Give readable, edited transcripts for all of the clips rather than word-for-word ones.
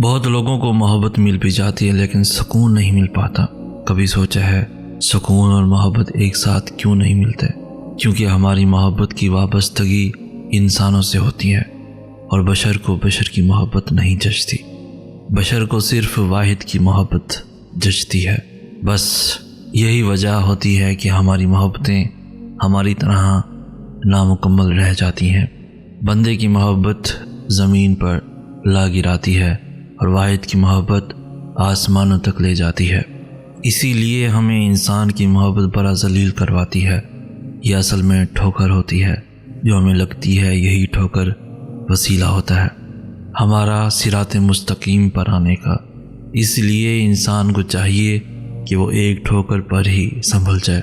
بہت لوگوں کو محبت مل بھی جاتی ہے لیکن سکون نہیں مل پاتا۔ کبھی سوچا ہے سکون اور محبت ایک ساتھ کیوں نہیں ملتے؟ کیونکہ ہماری محبت کی وابستگی انسانوں سے ہوتی ہے اور بشر کو بشر کی محبت نہیں جچتی۔ بشر کو صرف واحد کی محبت جچتی ہے۔ بس یہی وجہ ہوتی ہے کہ ہماری محبتیں ہماری طرح نامکمل رہ جاتی ہیں۔ بندے کی محبت زمین پر لا گراتی ہے اور واحد کی محبت آسمانوں تک لے جاتی ہے۔ اسی لیے ہمیں انسان کی محبت بڑا ذلیل کرواتی ہے۔ یہ اصل میں ٹھوکر ہوتی ہے، جو ہمیں لگتی ہے یہی ٹھوکر وسیلہ ہوتا ہے ہمارا صراط مستقیم پر آنے کا۔ اس لیے انسان کو چاہیے کہ وہ ایک ٹھوکر پر ہی سنبھل جائے۔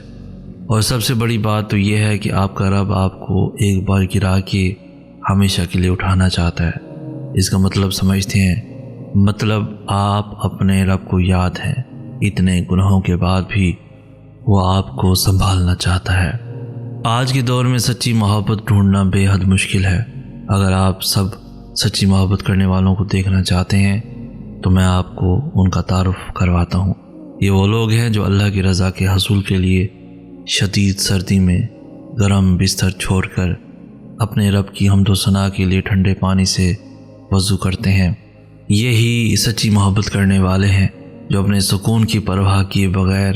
اور سب سے بڑی بات تو یہ ہے کہ آپ کا رب آپ کو ایک بار گرا کے ہمیشہ کے لیے اٹھانا چاہتا ہے۔ اس کا مطلب سمجھتے ہیں؟ مطلب آپ اپنے رب کو یاد ہیں، اتنے گناہوں کے بعد بھی وہ آپ کو سنبھالنا چاہتا ہے۔ آج کے دور میں سچی محبت ڈھونڈنا بے حد مشکل ہے۔ اگر آپ سب سچی محبت کرنے والوں کو دیکھنا چاہتے ہیں تو میں آپ کو ان کا تعارف کرواتا ہوں۔ یہ وہ لوگ ہیں جو اللہ کی رضا کے حصول کے لیے شدید سردی میں گرم بستر چھوڑ کر اپنے رب کی حمد و ثنا کے لیے ٹھنڈے پانی سے وضو کرتے ہیں۔ یہی سچی محبت کرنے والے ہیں جو اپنے سکون کی پرواہ کیے بغیر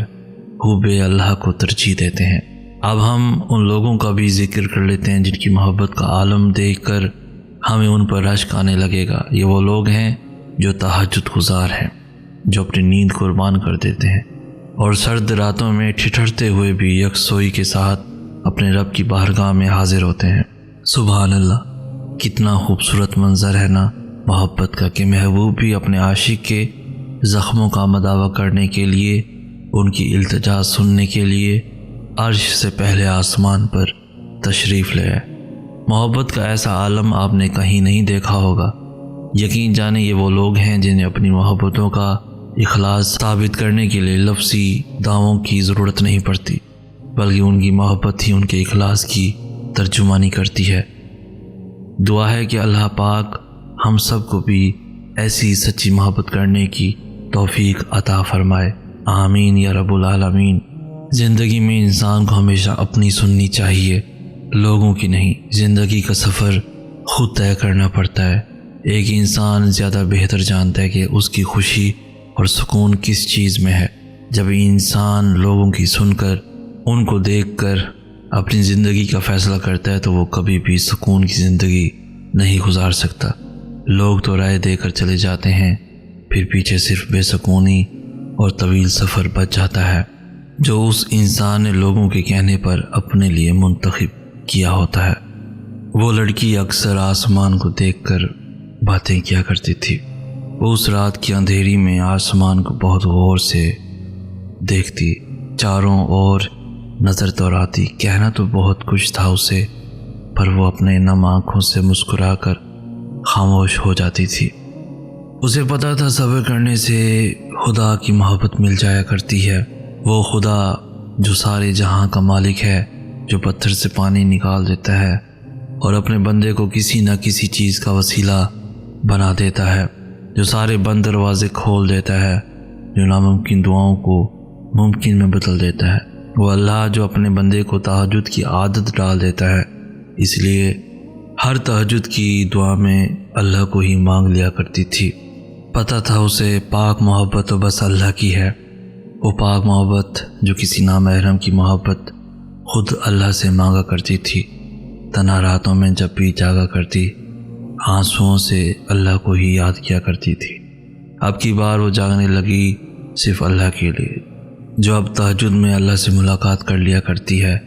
حب اللہ کو ترجیح دیتے ہیں۔ اب ہم ان لوگوں کا بھی ذکر کر لیتے ہیں جن کی محبت کا عالم دیکھ کر ہمیں ان پر رشک آنے لگے گا۔ یہ وہ لوگ ہیں جو تہجد گزار ہیں، جو اپنی نیند قربان کر دیتے ہیں اور سرد راتوں میں ٹھٹھرتے ہوئے بھی یکسوئی کے ساتھ اپنے رب کی بارگاہ میں حاضر ہوتے ہیں۔ سبحان اللہ، کتنا خوبصورت منظر ہے نا محبت کا کہ محبوب بھی اپنے عاشق کے زخموں کا مداوع کرنے کے لیے، ان کی التجا سننے کے لیے عرش سے پہلے آسمان پر تشریف لے آئے۔ محبت کا ایسا عالم آپ نے کہیں نہیں دیکھا ہوگا۔ یقین جانے یہ وہ لوگ ہیں جنہیں اپنی محبتوں کا اخلاص ثابت کرنے کے لیے لفظی دعووں کی ضرورت نہیں پڑتی، بلکہ ان کی محبت ہی ان کے اخلاص کی ترجمانی کرتی ہے۔ دعا ہے کہ اللہ پاک ہم سب کو بھی ایسی سچی محبت کرنے کی توفیق عطا فرمائے، آمین یا رب العالمین۔ زندگی میں انسان کو ہمیشہ اپنی سننی چاہیے، لوگوں کی نہیں۔ زندگی کا سفر خود طے کرنا پڑتا ہے۔ ایک انسان زیادہ بہتر جانتا ہے کہ اس کی خوشی اور سکون کس چیز میں ہے۔ جب انسان لوگوں کی سن کر، ان کو دیکھ کر اپنی زندگی کا فیصلہ کرتا ہے تو وہ کبھی بھی سکون کی زندگی نہیں گزار سکتا۔ لوگ تو رائے دے کر چلے جاتے ہیں، پھر پیچھے صرف بے سکونی اور طویل سفر بچ جاتا ہے جو اس انسان نے لوگوں کے کہنے پر اپنے لیے منتخب کیا ہوتا ہے۔ وہ لڑکی اکثر آسمان کو دیکھ کر باتیں کیا کرتی تھی۔ وہ اس رات کی اندھیری میں آسمان کو بہت غور سے دیکھتی، چاروں اور نظر دوڑاتی۔ کہنا تو بہت کچھ تھا اسے، پر وہ اپنے نم آنکھوں سے مسکرا کر خاموش ہو جاتی تھی۔ اسے پتا تھا صبر کرنے سے خدا کی محبت مل جایا کرتی ہے۔ وہ خدا جو سارے جہاں کا مالک ہے، جو پتھر سے پانی نکال دیتا ہے اور اپنے بندے کو کسی نہ کسی چیز کا وسیلہ بنا دیتا ہے، جو سارے بند دروازے کھول دیتا ہے، جو ناممکن دعاؤں کو ممکن میں بدل دیتا ہے۔ وہ اللہ جو اپنے بندے کو تہجد کی عادت ڈال دیتا ہے۔ اس لیے ہر تہجد کی دعا میں اللہ کو ہی مانگ لیا کرتی تھی۔ پتہ تھا اسے پاک محبت تو بس اللہ کی ہے۔ وہ پاک محبت جو کسی نامحرم کی محبت خود اللہ سے مانگا کرتی تھی۔ تنہا راتوں میں جب بھی جاگا کرتی، آنسوؤں سے اللہ کو ہی یاد کیا کرتی تھی۔ اب کی بار وہ جاگنے لگی صرف اللہ کے لیے۔ جو اب تہجد میں اللہ سے ملاقات کر لیا کرتی ہے،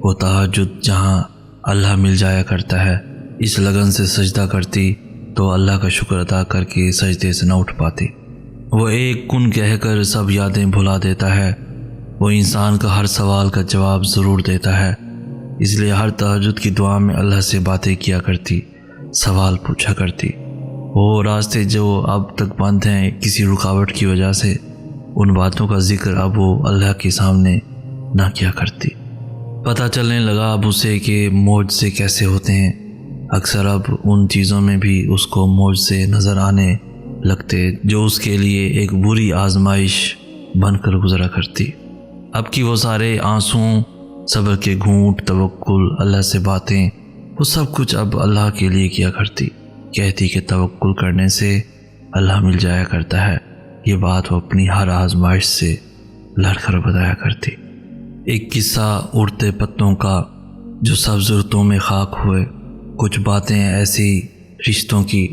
وہ تہجد جہاں اللہ مل جایا کرتا ہے، اس لگن سے سجدہ کرتی تو اللہ کا شکر ادا کر کے سجدے سے نہ اٹھ پاتی۔ وہ ایک کن کہہ کر سب یادیں بھلا دیتا ہے۔ وہ انسان کا ہر سوال کا جواب ضرور دیتا ہے، اس لیے ہر تہجد کی دعا میں اللہ سے باتیں کیا کرتی، سوال پوچھا کرتی۔ وہ راستے جو اب تک بند ہیں کسی رکاوٹ کی وجہ سے، ان باتوں کا ذکر اب وہ اللہ کے سامنے نہ کیا کرتی۔ پتہ چلنے لگا اب اسے کہ معجزے کیسے ہوتے ہیں۔ اکثر اب ان چیزوں میں بھی اس کو معجزے نظر آنے لگتے جو اس کے لیے ایک بری آزمائش بن کر گزرا کرتی۔ اب کی وہ سارے آنسوں، صبر کے گھونٹ، توکل، اللہ سے باتیں، وہ سب کچھ اب اللہ کے لیے کیا کرتی۔ کہتی کہ توکل کرنے سے اللہ مل جایا کرتا ہے۔ یہ بات وہ اپنی ہر آزمائش سے لڑ کر بتایا کرتی۔ ایک قصہ اڑتے پتوں کا جو سبز رتوں میں خاک ہوئے، کچھ باتیں ایسی رشتوں کی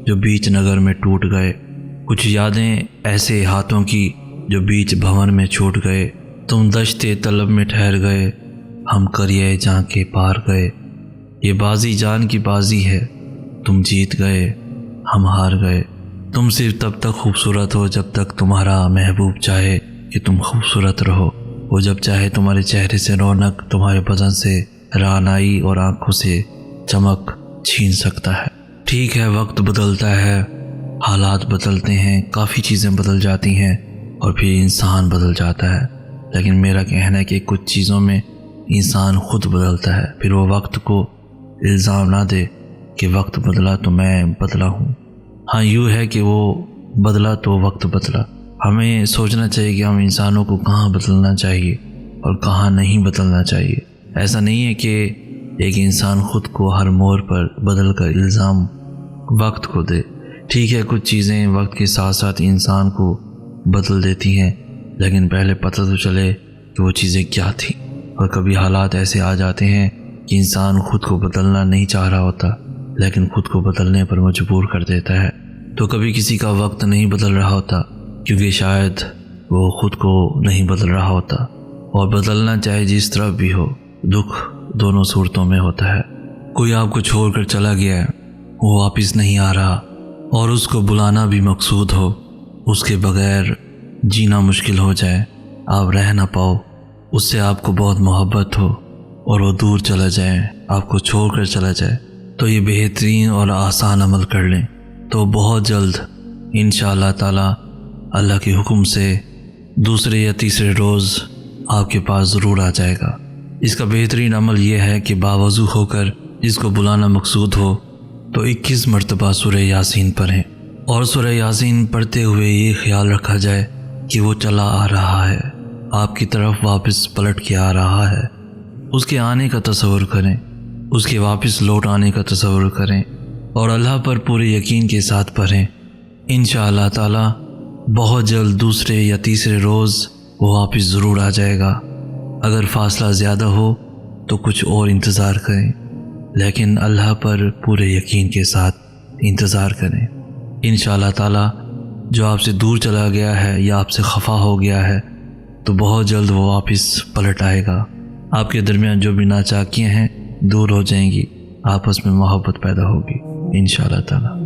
جو بیچ نگر میں ٹوٹ گئے، کچھ یادیں ایسے ہاتھوں کی جو بیچ بھون میں چھوٹ گئے۔ تم دشتے طلب میں ٹھہر گئے، ہم کریے جان کے پار گئے۔ یہ بازی جان کی بازی ہے، تم جیت گئے، ہم ہار گئے۔ تم صرف تب تک خوبصورت ہو جب تک تمہارا محبوب چاہے کہ تم خوبصورت رہو۔ وہ جب چاہے تمہارے چہرے سے رونق، تمہارے بدن سے رعنائی اور آنکھوں سے چمک چھین سکتا ہے۔ ٹھیک ہے، وقت بدلتا ہے، حالات بدلتے ہیں، کافی چیزیں بدل جاتی ہیں اور پھر انسان بدل جاتا ہے، لیکن میرا کہنا ہے کہ کچھ چیزوں میں انسان خود بدلتا ہے۔ پھر وہ وقت کو الزام نہ دے کہ وقت بدلا تو میں بدلا ہوں۔ ہاں، یوں ہے کہ وہ بدلا تو وقت بدلا۔ ہمیں سوچنا چاہیے کہ ہم انسانوں کو کہاں بدلنا چاہیے اور کہاں نہیں بدلنا چاہیے۔ ایسا نہیں ہے کہ ایک انسان خود کو ہر موڑ پر بدل کر الزام وقت کو دے۔ ٹھیک ہے، کچھ چیزیں وقت کے ساتھ ساتھ انسان کو بدل دیتی ہیں، لیکن پہلے پتہ تو چلے کہ وہ چیزیں کیا تھیں۔ اور کبھی حالات ایسے آ جاتے ہیں کہ انسان خود کو بدلنا نہیں چاہ رہا ہوتا، لیکن خود کو بدلنے پر مجبور کر دیتا ہے۔ تو کبھی کسی کا وقت نہیں بدل رہا ہوتا کیونکہ شاید وہ خود کو نہیں بدل رہا ہوتا، اور بدلنا چاہے جس طرح بھی ہو، دکھ دونوں صورتوں میں ہوتا ہے۔ کوئی آپ کو چھوڑ کر چلا گیا ہے، وہ واپس نہیں آ رہا، اور اس کو بلانا بھی مقصود ہو، اس کے بغیر جینا مشکل ہو جائے، آپ رہ نہ پاؤ، اس سے آپ کو بہت محبت ہو اور وہ دور چلا جائے، آپ کو چھوڑ کر چلا جائے، تو یہ بہترین اور آسان عمل کر لیں تو بہت جلد انشاءاللہ تعالی اللہ کے حکم سے دوسرے یا تیسرے روز آپ کے پاس ضرور آ جائے گا۔ اس کا بہترین عمل یہ ہے کہ باوضو ہو کر جس کو بلانا مقصود ہو تو 21 مرتبہ سورہ یاسین پڑھیں، اور سورہ یاسین پڑھتے ہوئے یہ خیال رکھا جائے کہ وہ چلا آ رہا ہے، آپ کی طرف واپس پلٹ کے آ رہا ہے۔ اس کے آنے کا تصور کریں، اس کے واپس لوٹ آنے کا تصور کریں، اور اللہ پر پورے یقین کے ساتھ پڑھیں۔ انشاءاللہ تعالی بہت جلد دوسرے یا تیسرے روز وہ واپس ضرور آ جائے گا۔ اگر فاصلہ زیادہ ہو تو کچھ اور انتظار کریں، لیکن اللہ پر پورے یقین کے ساتھ انتظار کریں۔ انشاءاللہ تعالی جو آپ سے دور چلا گیا ہے یا آپ سے خفا ہو گیا ہے تو بہت جلد وہ واپس پلٹ آئے گا۔ آپ کے درمیان جو بھی ناچاکیاں ہیں دور ہو جائیں گی، آپس میں محبت پیدا ہوگی انشاءاللہ تعالی۔